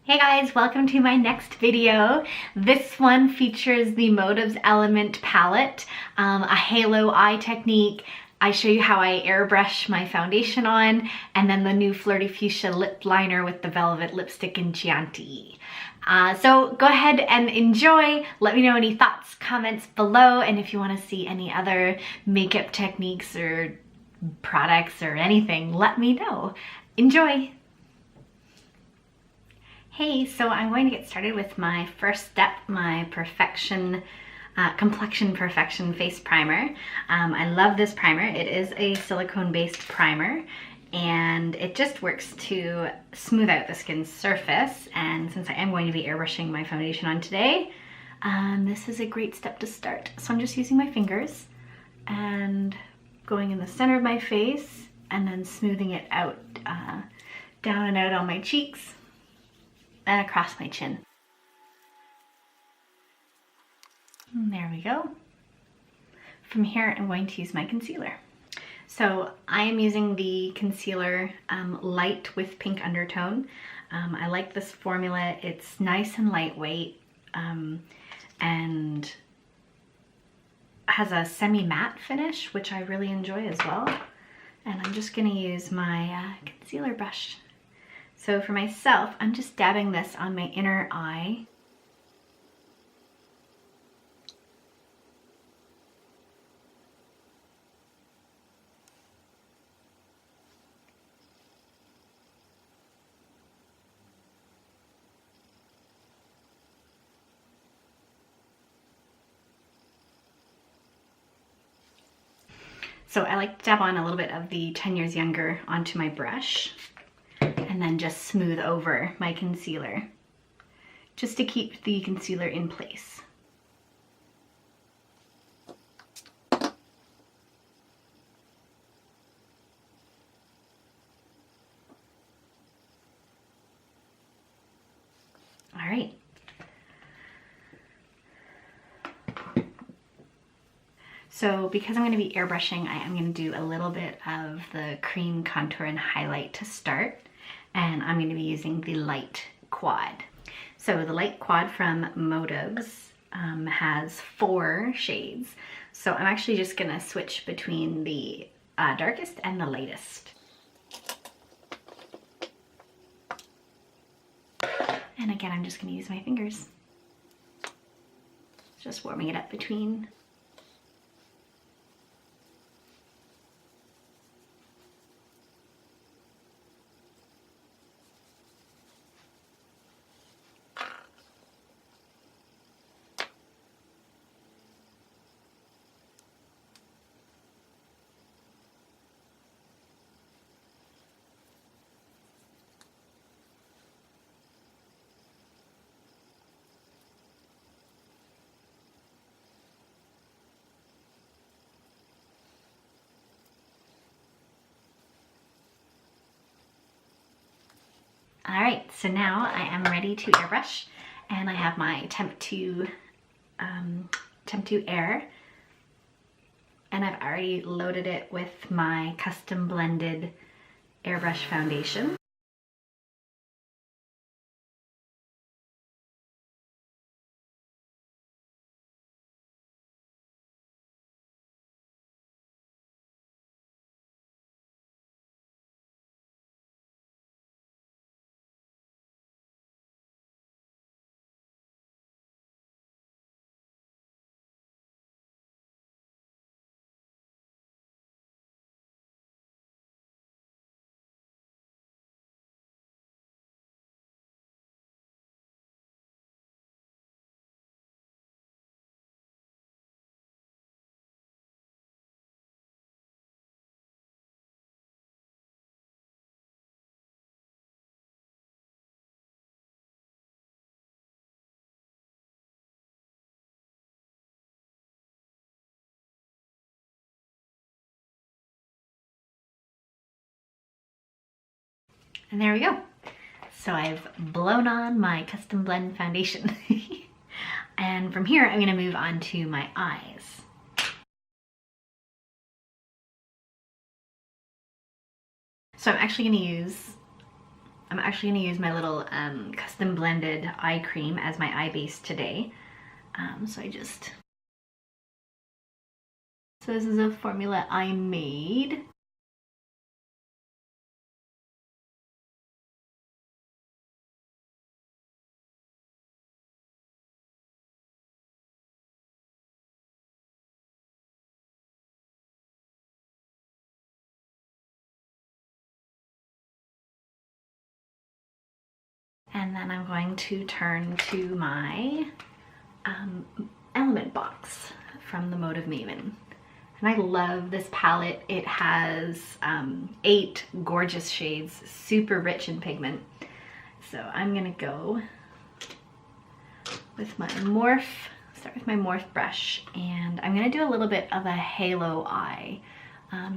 Hey guys, welcome to my next video. This one features the Motives Element palette, a halo eye technique. I show you how I airbrush my foundation on, and then the new Flirty Fuchsia lip liner with the velvet lipstick in Chiani. So go ahead and enjoy. Let me know any thoughts, comments below, and if you want to see any other makeup techniques or products or anything, let me know. Enjoy! Hey, so I'm going to get started with my first step, my Complexion Perfection Face Primer. I love this primer. It is a silicone-based primer, and it just works to smooth out the skin's surface. And since I am going to be airbrushing my foundation on today, this is a great step to start. So I'm just using my fingers and going in the center of my face and then smoothing it out, down and out on my cheeks and across my chin. And there we go. From here, I'm going to use my concealer. So I am using the concealer light with pink undertone. I like this formula. It's nice and lightweight and has a semi-matte finish, which I really enjoy as well. And I'm just gonna use my concealer brush. So for myself, I'm just dabbing this on my inner eye. So I like to dab on a little bit of the 10 Years Younger onto my brush, and then just smooth over my concealer, just to keep the concealer in place. All right. So because I'm going to be airbrushing, I am going to do a little bit of the cream contour and highlight to start. And I'm going to be using the light quad. So the light quad from Motives has 4 shades. So I'm actually just going to switch between the darkest and the lightest. And again, I'm just going to use my fingers. Just warming it up between. All right, so now I am ready to airbrush, and I have my Temp 2 Air, and I've already loaded it with my custom blended airbrush foundation. And there we go. So I've blown on my custom blend foundation. And from here, I'm gonna move on to my eyes. So I'm actually gonna use I'm actually gonna use my little custom blended eye cream as my eye base today. So this is a formula I made. And then I'm going to turn to my element box from the Motives Maven. And I love this palette. It has 8 gorgeous shades, super rich in pigment. So I'm gonna go with my Morph, start with my Morph brush, and I'm gonna do a little bit of a halo eye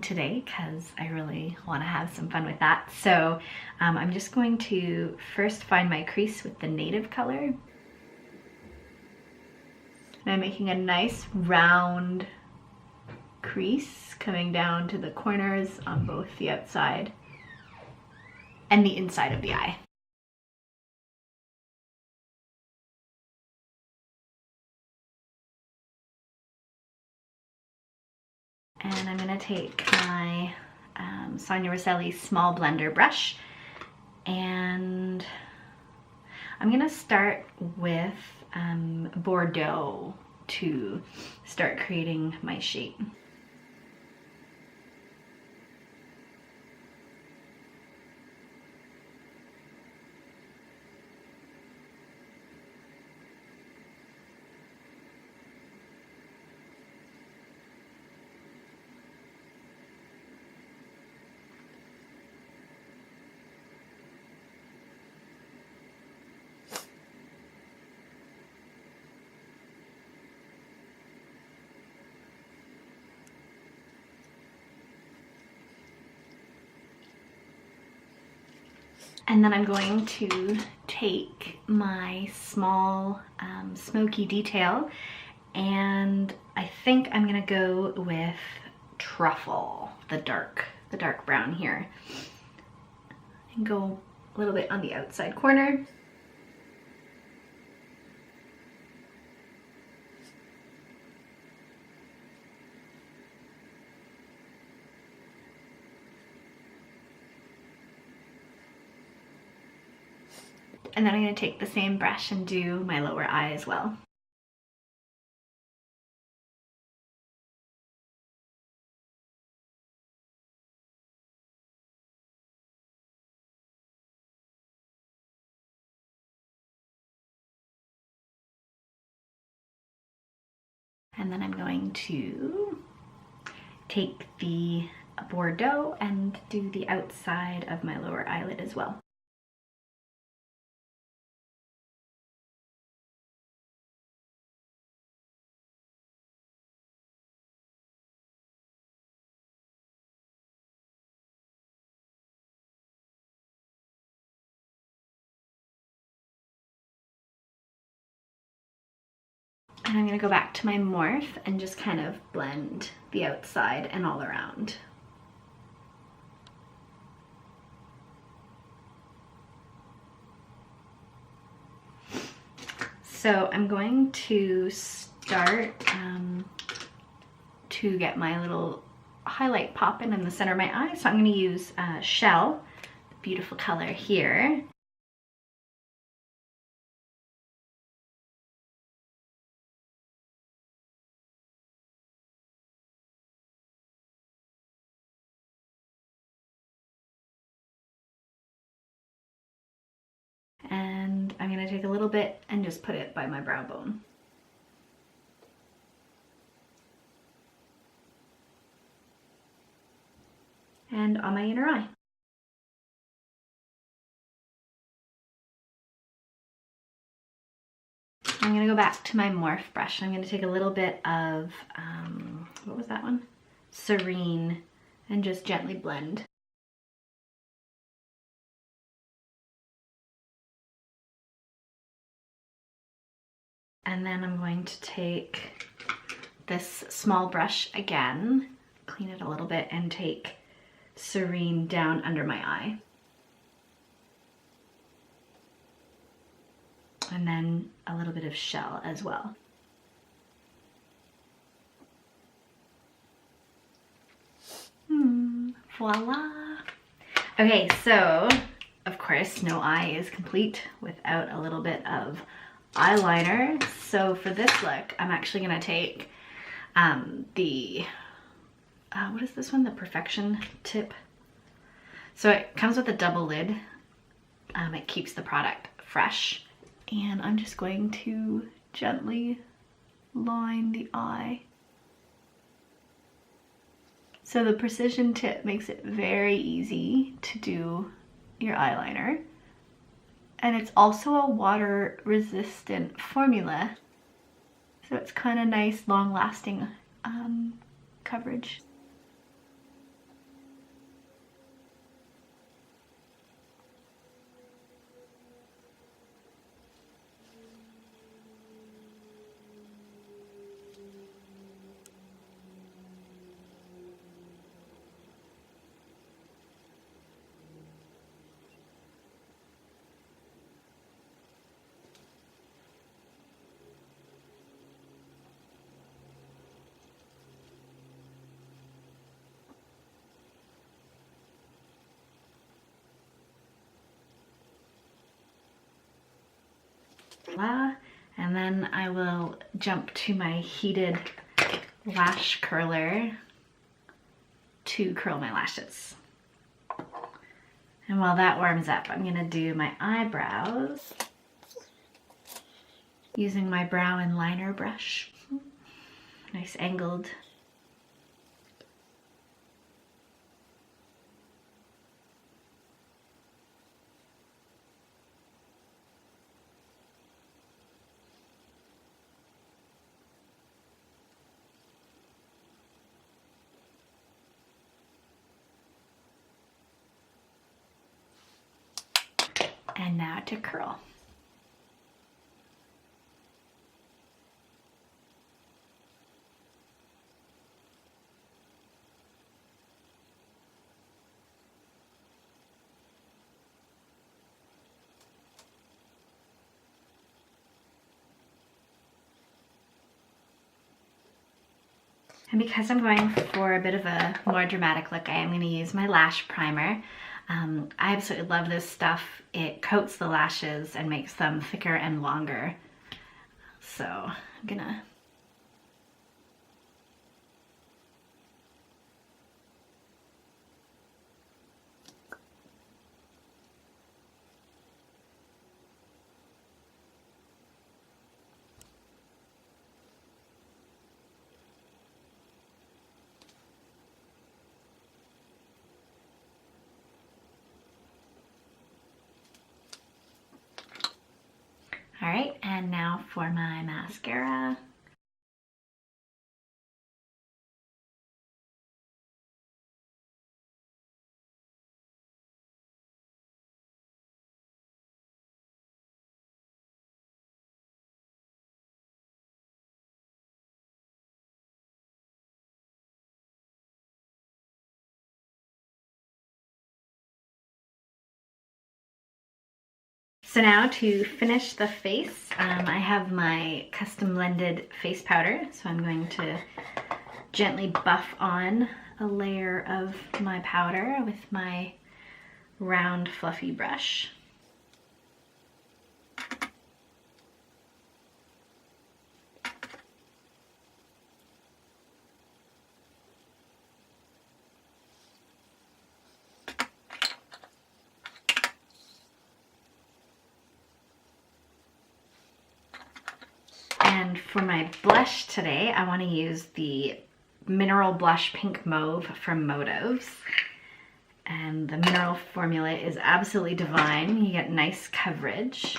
today because I really want to have some fun with that. So I'm just going to first find my crease with the native color. And I'm making a nice round crease coming down to the corners on both the outside and the inside of the eye. And I'm gonna take my Sonia Rosselli small blender brush, and I'm gonna start with Bordeaux to start creating my shape. And then I'm going to take my small smoky detail, and I think I'm gonna go with Truffle, the dark brown here, and go a little bit on the outside corner. And then I'm going to take the same brush and do my lower eye as well. And then I'm going to take the Bordeaux and do the outside of my lower eyelid as well. And I'm going to go back to my Morph and just kind of blend the outside and all around. So I'm going to start to get my little highlight popping in the center of my eye. So I'm going to use Shell, beautiful color here. And I'm going to take a little bit and just put it by my brow bone. And on my inner eye. I'm going to go back to my Morph brush. I'm going to take a little bit of, what was that one? Serene, and just gently blend. And then I'm going to take this small brush again, clean it a little bit, and take Serene down under my eye. and then a little bit of shell as well. Voila. Okay, so of course no eye is complete without a little bit of eyeliner. So for this look, I'm actually gonna take what is this one? The Perfection tip. So it comes with a double lid. It keeps the product fresh. And I'm just going to gently line the eye. So the precision tip makes it very easy to do your eyeliner. And it's also a water resistant formula. So it's kind of nice, long lasting coverage. And then I will jump to my heated lash curler to curl my lashes. And while that warms up, I'm gonna do my eyebrows using my brow and liner brush. Nice angled. And now to curl. And because I'm going for a bit of a more dramatic look, I am going to use my lash primer. I absolutely love this stuff. It coats the lashes and makes them thicker and longer. So I'm gonna All right, and now for my mascara. So now to finish the face, I have my custom blended face powder. So I'm going to gently buff on a layer of my powder with my round fluffy brush. And for my blush today, I want to use the Mineral Blush Pink Mauve from Motives. And the mineral formula is absolutely divine. You get nice coverage.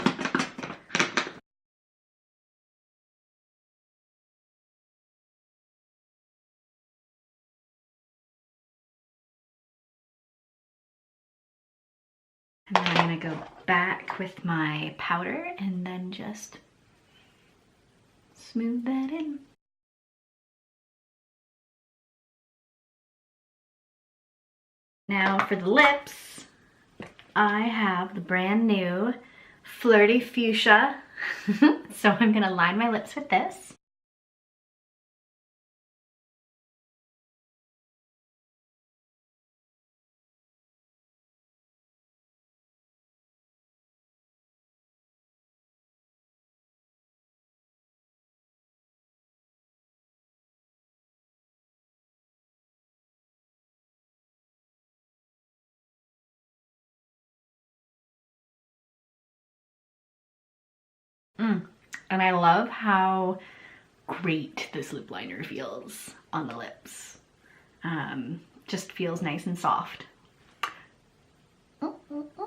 And then I'm going to go back with my powder and then just smooth that in. Now for the lips, I have the brand new Flirty Fuchsia So I'm gonna line my lips with this. And I love how great this lip liner feels on the lips. Just feels nice and soft. All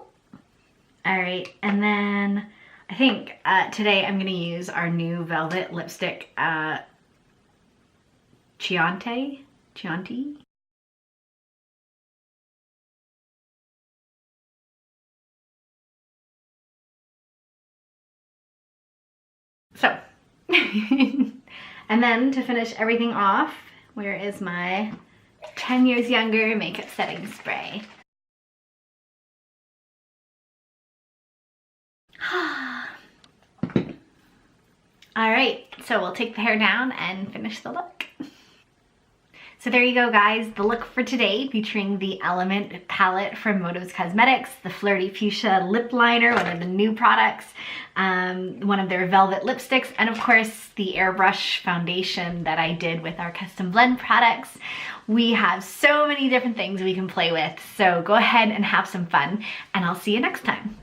right, and then I think today I'm gonna use our new velvet lipstick, Chianti. So, and then to finish everything off, where is my 10 years younger makeup setting spray? All right, so we'll take the hair down and finish the look. So there you go, guys, the look for today, featuring the Element palette from Motives Cosmetics, the Flirty Fuchsia lip liner, one of the new products, one of their velvet lipsticks, and of course the airbrush foundation that I did with our custom blend products. We have so many different things we can play with, so go ahead and have some fun, and I'll see you next time.